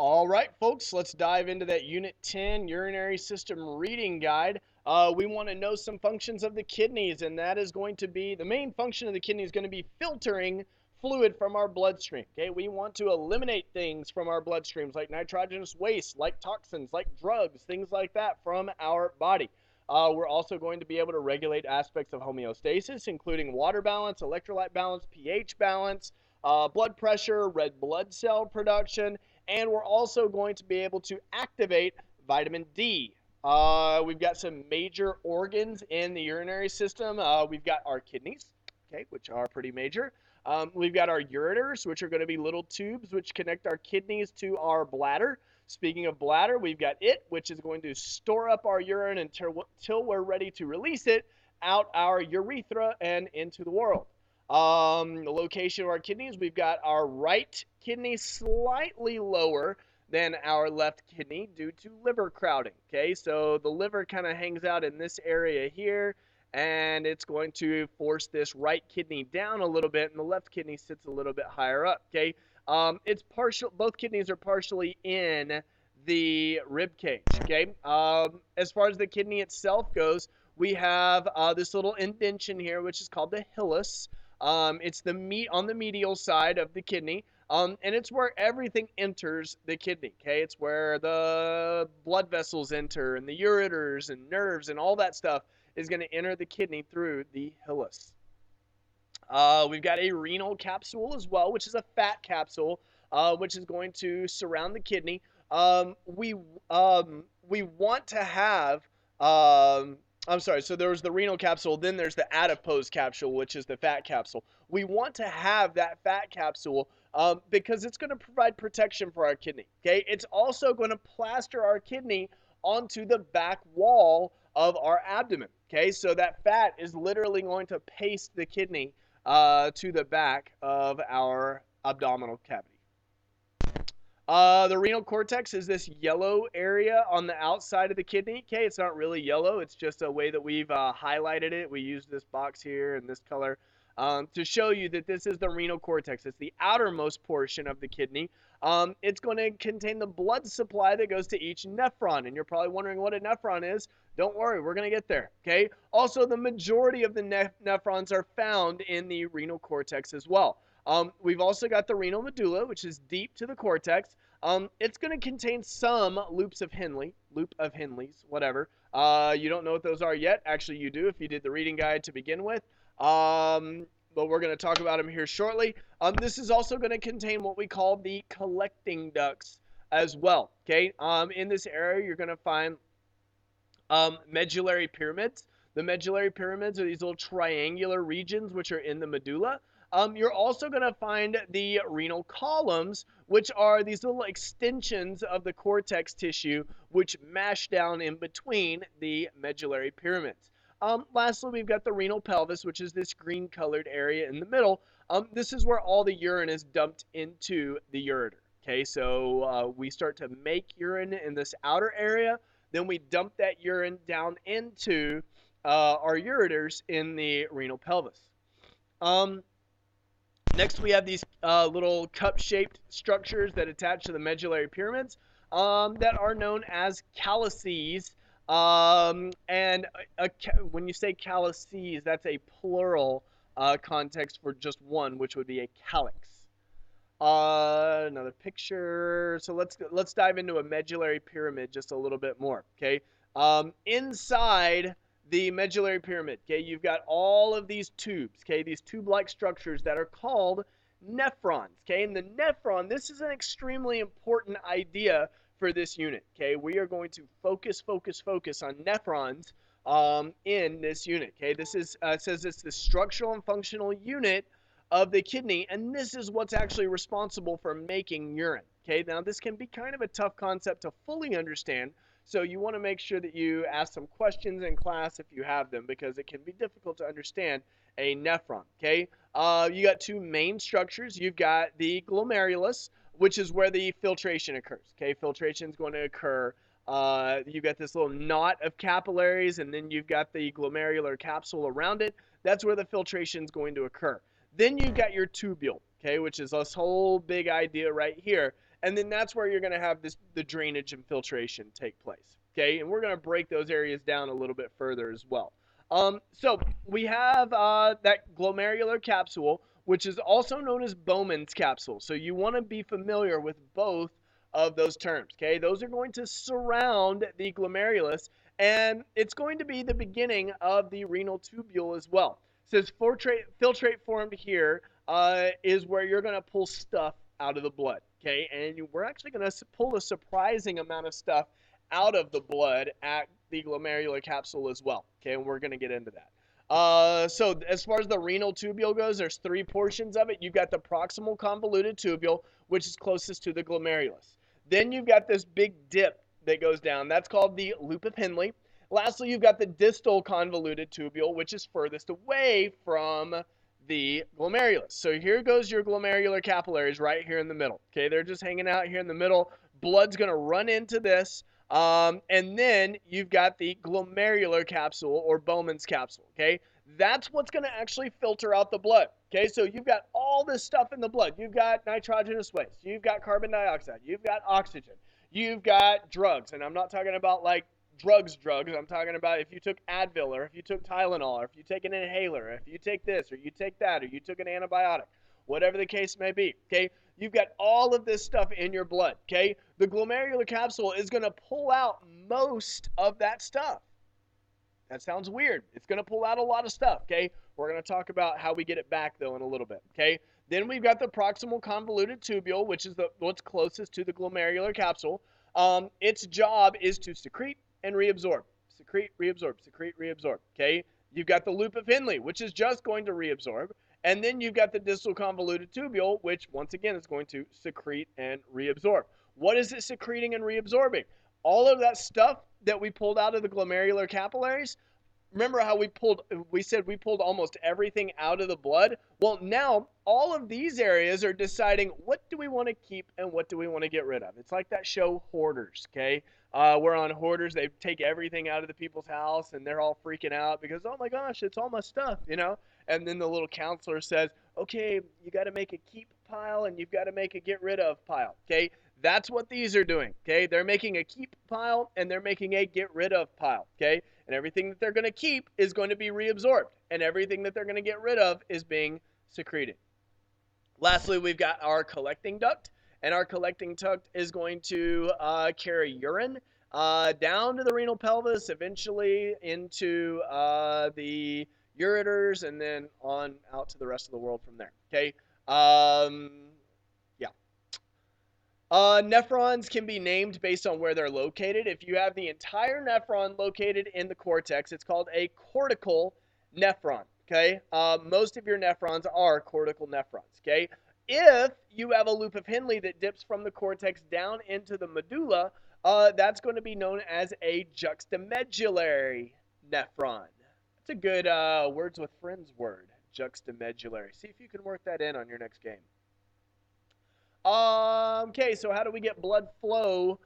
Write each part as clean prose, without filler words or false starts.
All right, folks, let's dive into that Unit 10 Urinary System Reading Guide. We want to know some functions of the kidneys, and that is going to be the main function of the kidney is going to be filtering fluid from our bloodstream. Okay, we want to eliminate things from our bloodstreams like nitrogenous waste, like toxins, like drugs, things like that from our body. We're also going to be able to regulate aspects of homeostasis, including water balance, electrolyte balance, pH balance, blood pressure, red blood cell production, and we're also going to be able to activate vitamin D. We've got some major organs in the urinary system. We've got our kidneys, okay, which are pretty major. We've got our ureters, which are going to be little tubes which connect our kidneys to our bladder. Speaking of bladder, we've got it, which is going to store up our urine until we're ready to release it out our urethra and into the world. The location of our kidneys, we've got our right kidney slightly lower than our left kidney due to liver crowding. Okay, so the liver kind of hangs out in this area here, and it's going to force this right kidney down a little bit, and the left kidney sits a little bit higher up. Okay, it's partial. Both kidneys are partially in the rib cage. Okay, as far as the kidney itself goes, we have this little indention here, which is called the hilus. It's the meat on the medial side of the kidney, and it's where everything enters the kidney. Okay, it's where the blood vessels enter, and the ureters and nerves and all that stuff is going to enter the kidney through the hilus. We've got a renal capsule as well, which is a fat capsule, which is going to surround the kidney. We want to have I'm sorry, so there's the renal capsule, then there's the adipose capsule, which is the fat capsule. We want to have that fat capsule because it's going to provide protection for our kidney. Okay, it's also going to plaster our kidney onto the back wall of our abdomen. Okay, so that fat is literally going to paste the kidney to the back of our abdominal cavity. The renal cortex is this yellow area on the outside of the kidney. Okay, it's not really yellow. It's just a way that we've highlighted it. We use this box here and this color to show you that this is the renal cortex. It's the outermost portion of the kidney. It's going to contain the blood supply that goes to each nephron. And you're probably wondering what a nephron is. Don't worry, we're going to get there. Okay. Also, the majority of the nephrons are found in the renal cortex as well. We've also got the renal medulla, which is deep to the cortex. It's going to contain some loops of Henle's, whatever. You don't know what those are yet. Actually, you do if you did the reading guide to begin with. But we're going to talk about them here shortly. This is also going to contain what we call the collecting ducts as well. Okay. In this area, you're going to find medullary pyramids. The medullary pyramids are these little triangular regions which are in the medulla. You're also going to find the renal columns, which are these little extensions of the cortex tissue which mash down in between the medullary pyramids. Lastly, we've got the renal pelvis, which is this green-colored area in the middle. This is where all the urine is dumped into the ureter. Okay, so we start to make urine in this outer area, then we dump that urine down into our ureters in the renal pelvis. Next, we have these little cup-shaped structures that attach to the medullary pyramids that are known as calyces. When you say calyces, that's a plural context for just one, which would be a calyx. Another picture. So let's dive into a medullary pyramid just a little bit more. Okay, inside the medullary pyramid, okay, you've got all of these tubes, okay, these tube-like structures that are called nephrons, okay, and the nephron, this is an extremely important idea for this unit, okay. We are going to focus on nephrons in this unit, okay. This is says it's the structural and functional unit of the kidney, and this is what's actually responsible for making urine, okay. Now, this can be kind of a tough concept to fully understand, so you want to make sure that you ask some questions in class if you have them, because it can be difficult to understand a nephron, okay? You got two main structures. You've got the glomerulus, which is where the filtration occurs, okay? Filtration is going to occur. You've got this little knot of capillaries, and then you've got the glomerular capsule around it. That's where the filtration is going to occur. Then you've got your tubule, okay, which is this whole big idea right here. and then that's where you're going to have the drainage and filtration take place. Okay, and we're going to break those areas down a little bit further as well. So we have that glomerular capsule, which is also known as Bowman's capsule. So you want to be familiar with both of those terms. Okay, those are going to surround the glomerulus, and it's going to be the beginning of the renal tubule as well. It says filtrate formed here is where you're going to pull stuff out of the blood. Okay, and we're actually going to pull a surprising amount of stuff out of the blood at the glomerular capsule as well. Okay, and we're going to get into that. So as far as the renal tubule goes, there's three portions of it. You've got the proximal convoluted tubule, which is closest to the glomerulus. Then you've got this big dip that goes down. That's called the loop of Henle. Lastly, you've got the distal convoluted tubule, which is furthest away from the glomerulus. So here goes your glomerular capillaries right here in the middle. Okay, they're just hanging out here in the middle. Blood's going to run into this. And then you've got the glomerular capsule or Bowman's capsule, okay? That's what's going to actually filter out the blood, okay? So you've got all this stuff in the blood. You've got nitrogenous waste. You've got carbon dioxide. You've got oxygen. You've got drugs. And I'm not talking about like drugs. I'm talking about if you took Advil or if you took Tylenol or if you take an inhaler, or if you take this or you take that or you took an antibiotic, whatever the case may be, okay? You've got all of this stuff in your blood, okay? The glomerular capsule is going to pull out most of that stuff. That sounds weird. It's going to pull out a lot of stuff, okay? We're going to talk about how we get it back, though, in a little bit, okay? Then we've got the proximal convoluted tubule, which is what's closest to the glomerular capsule. Its job is to secrete and reabsorb. Secrete, reabsorb, secrete, reabsorb, okay? You've got the loop of Henle, which is just going to reabsorb. And then you've got the distal convoluted tubule, which once again is going to secrete and reabsorb. What is it secreting and reabsorbing? All of that stuff that we pulled out of the glomerular capillaries. Remember how we said we pulled almost everything out of the blood? Well, now all of these areas are deciding what do we want to keep and what do we want to get rid of. It's like that show Hoarders, okay? We're on Hoarders. They take everything out of the people's house and they're all freaking out because, oh my gosh, it's all my stuff, you know? And then the little counselor says, okay, you got to make a keep pile and you've got to make a get rid of pile, okay? That's what these are doing, okay? They're making a keep pile and they're making a get rid of pile, okay? And everything that they're going to keep is going to be reabsorbed, and everything that they're going to get rid of is being secreted. Lastly, we've got our collecting duct, and our collecting duct is going to carry urine down to the renal pelvis, eventually into the ureters, and then on out to the rest of the world from there. Okay. Yeah. Nephrons can be named based on where they're located. If you have the entire nephron located in the cortex, it's called a cortical nephron. Okay. Most of your nephrons are cortical nephrons. Okay. If you have a loop of Henle that dips from the cortex down into the medulla, that's going to be known as a juxtamedullary nephron. That's a good Words with Friends word, juxtamedullary. See if you can work that in on your next game. Okay, so how do we get blood flow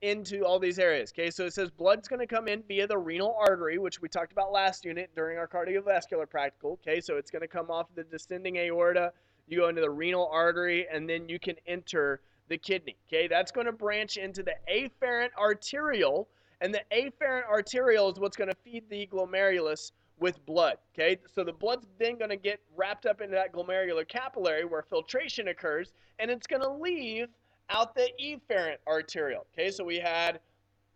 into all these areas? Okay, so it says blood's going to come in via the renal artery, which we talked about last unit during our cardiovascular practical. Okay, so it's going to come off the descending aorta. You go into the renal artery, and then you can enter the kidney. Okay, that's going to branch into the afferent arteriole, and the afferent arteriole is what's going to feed the glomerulus with blood. Okay, so the blood's then going to get wrapped up into that glomerular capillary where filtration occurs, and it's going to leave out the efferent arteriole. Okay, so we had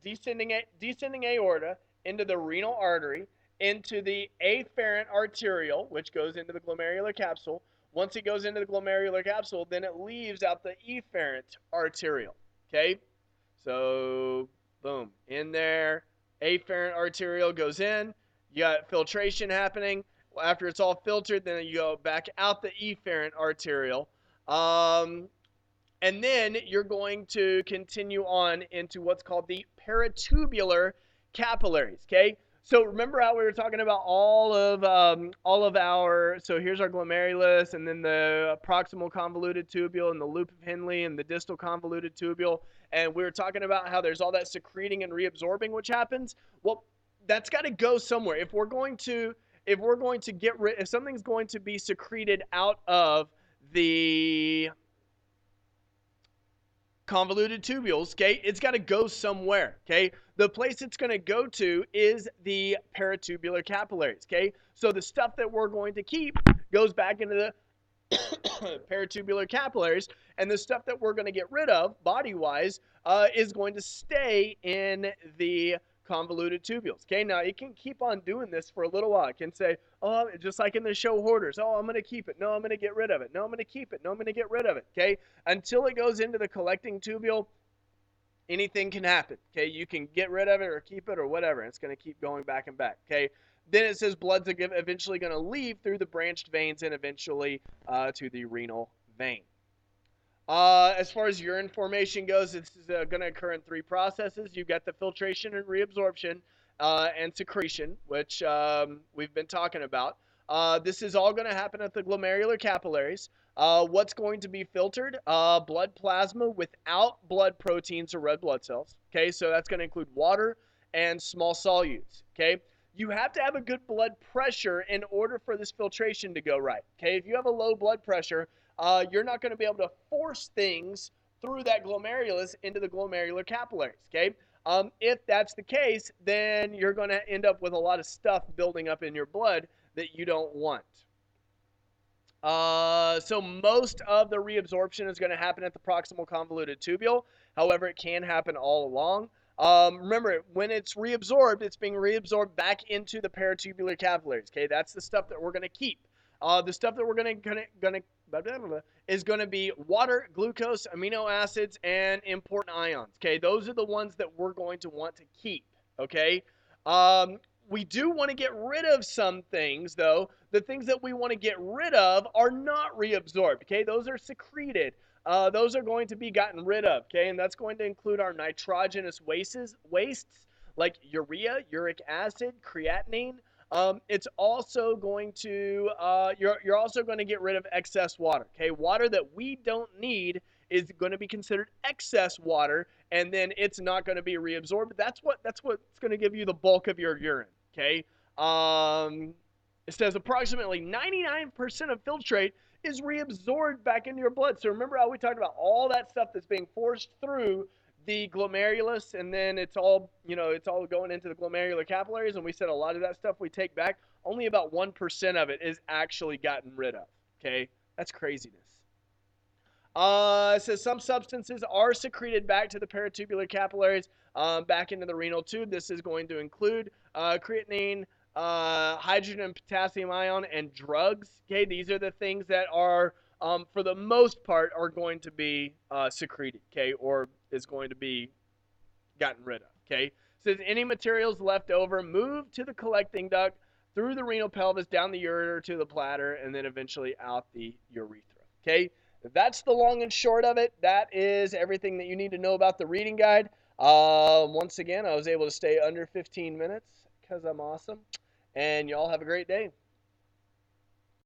descending aorta into the renal artery, into the afferent arteriole, which goes into the glomerular capsule. Once it goes into the glomerular capsule, then it leaves out the efferent arteriole. Okay, so boom, in there, afferent arteriole goes in. You got filtration happening. After it's all filtered, then you go back out the efferent arteriole. And then you're going to continue on into what's called the peritubular capillaries, okay? So remember how we were talking about all of our, so here's our glomerulus, and then the proximal convoluted tubule, and the loop of Henle, and the distal convoluted tubule, and we were talking about how there's all that secreting and reabsorbing which happens. Well, that's got to go somewhere. If something's going to be secreted out of the convoluted tubules, okay, it's got to go somewhere, okay? The place it's going to go to is the peritubular capillaries, okay? So the stuff that we're going to keep goes back into the peritubular capillaries, and the stuff that we're going to get rid of, body-wise, is going to stay in the convoluted tubules. Okay, now it can keep on doing this for a little while. It can say, oh, just like in the show hoarders, oh, I'm going to keep it. No, I'm going to get rid of it. No, I'm going to keep it. No, I'm going to get rid of it. Okay, until it goes into the collecting tubule, anything can happen. Okay, you can get rid of it or keep it or whatever. It's going to keep going back and back. Okay, then it says blood's eventually going to leave through the branched veins and eventually to the renal vein. As far as urine formation goes, this is going to occur in three processes. You've got the filtration and reabsorption and secretion, which we've been talking about. This is all going to happen at the glomerular capillaries. What's going to be filtered? Blood plasma without blood proteins or red blood cells. Okay, so that's going to include water and small solutes. Okay, you have to have a good blood pressure in order for this filtration to go right. Okay, if you have a low blood pressure, you're not going to be able to force things through that glomerulus into the glomerular capillaries, okay? If that's the case, then you're going to end up with a lot of stuff building up in your blood that you don't want. So most of the reabsorption is going to happen at the proximal convoluted tubule. However, it can happen all along. Remember, when it's reabsorbed, it's being reabsorbed back into the peritubular capillaries. Okay, that's the stuff that we're going to keep. The stuff that we're going to is going to be water, glucose, amino acids, and important ions. Okay, those are the ones that we're going to want to keep. Okay, we do want to get rid of some things, though. The things that we want to get rid of are not reabsorbed. Okay, those are secreted. Those are going to be gotten rid of. Okay, and that's going to include our nitrogenous wastes like urea, uric acid, creatinine. It's also going to you're also going to get rid of excess water. Okay, water that we don't need is going to be considered excess water, and then it's not going to be reabsorbed. That's what's going to give you the bulk of your urine. Okay, it says approximately 99% of filtrate is reabsorbed back into your blood. So remember how we talked about all that stuff that's being forced through the glomerulus, and then it's all going into the glomerular capillaries, and we said a lot of that stuff we take back. Only about 1% of it is actually gotten rid of. Okay, that's craziness. It says some substances are secreted back to the peritubular capillaries, back into the renal tube. This is going to include creatinine, hydrogen and potassium ion, and drugs. Okay, these are the things that are, for the most part, are going to be secreted. Okay, or is going to be gotten rid of. Okay, says any materials left over move to the collecting duct through the renal pelvis, down the ureter to the bladder, and then eventually out the urethra. Okay, that's the long and short of it. That is everything that you need to know about the reading guide. Once again, I was able to stay under 15 minutes because I'm awesome. And y'all have a great day.